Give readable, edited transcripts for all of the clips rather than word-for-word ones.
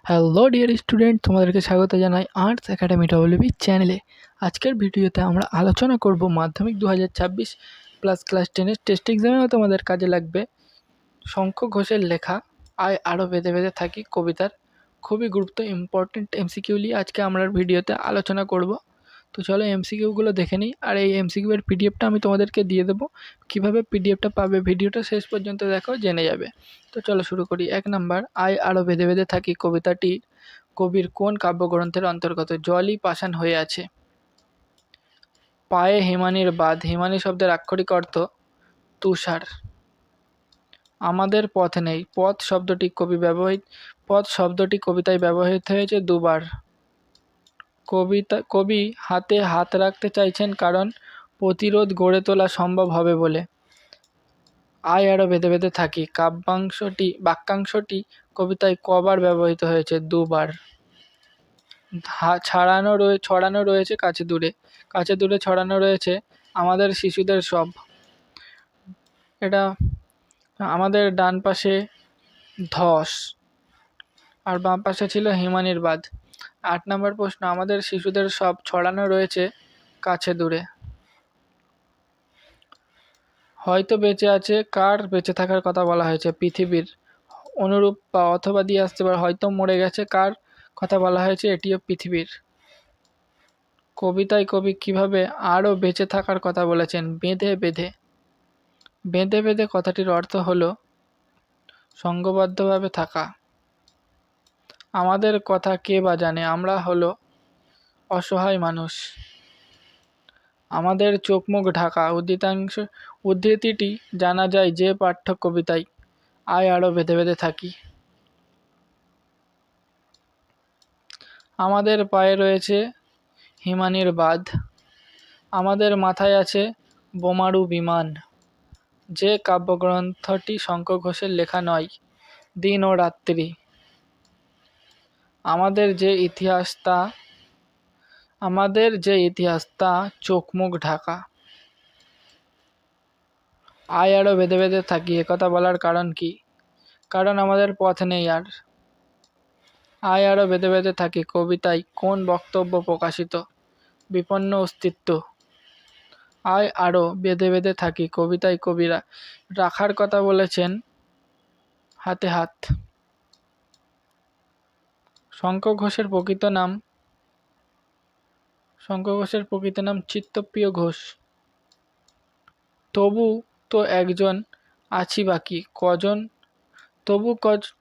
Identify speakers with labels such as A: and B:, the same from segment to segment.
A: Hello dear student, তোমাদেরকে স্বাগত জানাই আর্টস একাডেমি ডব্লিউবি চ্যানেলে। আজকের ভিডিওতে আমরা আলোচনা করব মাধ্যমিক 2026 প্লাস ক্লাস 10-এর টেস্ট এক্সামেও তোমাদের কাজে লাগবে শঙ্খ ঘোষের লেখা আয় আরও বেঁধে বেঁধে থাকি কবিতার খুবই ইম্পর্টেন্ট এমসিকিউ নিয়ে আজকে আমরা ভিডিওতে আলোচনা করব। তো চলো এমসিকিউগুলো দেখে নিই, আর এই এমসিকিউয়ের পিডিএফটা আমি তোমাদেরকে দিয়ে দেবো। কীভাবে পিডিএফটা পাবে ভিডিওটা শেষ পর্যন্ত দেখো, জেনে যাবে। তো চলো শুরু করি। 1 নাম্বার, আয় আরও বেঁধে বেঁধে থাকি কবিতাটি কবির কোন কাব্যগ্রন্থের অন্তর্গত? জলই পাষাণ হয়ে আছে। পায়ে হিমানির বাঁধ, হিমানি শব্দের আক্ষরিক অর্থ তুষার। আমাদের পথ নেই, পথ শব্দটি কবিতায় ব্যবহৃত হয়েছে 2 বার। কবি হাতে হাত রাখতে চাইছেন কারণ প্রতিরোধ গড়ে তোলা সম্ভব হবে বলে। আয় আরও বেঁধে বেঁধে থাকি বাক্যাংশটি কবিতায় কবার ব্যবহৃত হয়েছে? 2 বার। ছড়ানো রয়েছে কাছে দূরে ছড়ানো রয়েছে আমাদের শিশুদের সব। এটা আমাদের ডান পাশে ধস আর বাম পাশে ছিল হিমানির বাঁধ। 8 নম্বর প্রশ্ন, আমাদের শিশুদের সব ছড়ানো রয়েছে কাছে দূরে। হয়তো বেঁচে আছে, কার বেঁচে থাকার কথা বলা হয়েছে? পৃথিবীর। অনুরূপ বা অথবা দিয়ে আসতে পারে। হয়তো মরে গেছে, কার কথা বলা হয়েছে? এটিও পৃথিবীর। কবিতায় কবি কিভাবে আরও বেঁচে থাকার কথা বলেছেন? বেঁধে বেঁধে। বেঁধে বেঁধে কথাটির অর্থ হলো সংঘবদ্ধভাবে থাকা। আমাদের কথা কে বা জানে? আমরা হলো অসহায় মানুষ। আমাদের চোখ মুখ ঢাকা উদ্ধৃতিটি জানা যায় যে পাঠ্য কবিতায় আয় আরও বেঁধে বেঁধে থাকি। আমাদের পায়ে রয়েছে হিমানির বাঁধ, আমাদের মাথায় আছে বোমারু বিমান। যে কাব্যগ্রন্থটি শঙ্খ ঘোষের লেখা নয়, দিন ও রাত্রি। আমাদের যে ইতিহাস তা চোখ মুখ ঢাকা। আয় আরও বেঁধে বেঁধে থাকি একথা বলার কারণ কি? কারণ আমাদের পথ নেই আর। আয় আরও বেঁধে বেঁধে থাকি কবিতায় কোন বক্তব্য প্রকাশিত? বিপন্ন অস্তিত্ব। আয় আরও বেঁধে বেঁধে থাকি কবিতায় কবিরা রাখার কথা বলেছেন হাতে হাত। শঙ্খ ঘোষের প্রকৃত নাম চিত্তপ্রিয় ঘোষ। তবু তো একজন আছি বাকি, কজন?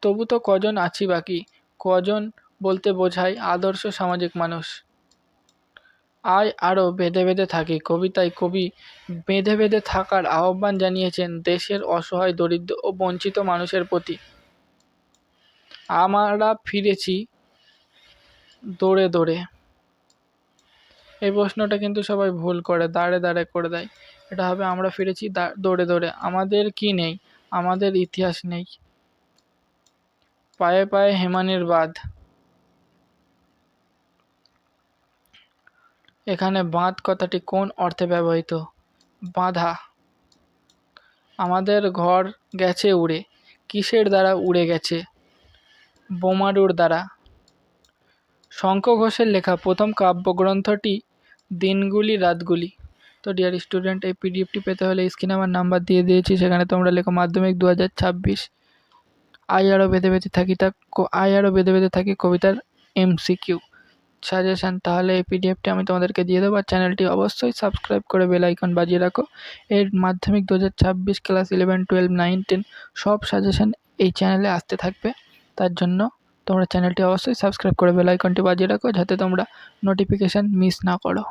A: তবু তো কজন আছি বাকি, কজন বলতে বোঝায় আদর্শ সামাজিক মানুষ। আয় আরও বেঁধে বেঁধে থাকি কবিতায় কবি বেঁধে বেঁধে থাকার আহ্বান জানিয়েছেন দেশের অসহায় দরিদ্র ও বঞ্চিত মানুষের প্রতি। আমরা ফিরেছি দৌড়ে দৌড়ে। এই প্রশ্নটা কিন্তু সবাই ভুল করে, দাঁড়ে দাঁড়ে করে দেয়। এটা হবে আমরা ফিরেছি দৌড়ে দৌড়ে। আমাদের কি নেই? আমাদের ইতিহাস নেই। পায়ে পায়ে হিমানির বাঁধ। এখানে বাঁধ কথাটি কোন অর্থে ব্যবহৃত? বাঁধা। আমাদের ঘর গেছে উড়ে। কিসের দ্বারা উড়ে গেছে? বোমারুর দ্বারা। শঙ্খ ঘোষের লেখা প্রথম কাব্যগ্রন্থটি দিনগুলি রাতগুলি। তো ডিয়ার স্টুডেন্ট, এই পিডিএফটি পেতে হলে স্ক্রিনে আমার নাম্বার দিয়ে দিয়েছি, সেখানে তোমরা লেখো মাধ্যমিক 2026 আয় আরও বেঁধে বেঁধে থাকি কবিতার এমসিকিউ সাজেশান। তাহলে এই পিডিএফটি আমি তোমাদেরকে দিয়ে দেবো। আর চ্যানেলটি অবশ্যই সাবস্ক্রাইব করে বেল আইকন বাজিয়ে রাখো। এর মাধ্যমিক 2026 ক্লাস 11, 12, 9, 10 সব সাজেশান এই চ্যানেলে আসতে থাকবে। তার জন্য তোমরা চ্যানেলটি অবশ্যই সাবস্ক্রাইব করে বেল আইকনটি বাজিয়ে রাখো, যাতে তোমরা নোটিফিকেশান মিস না করো।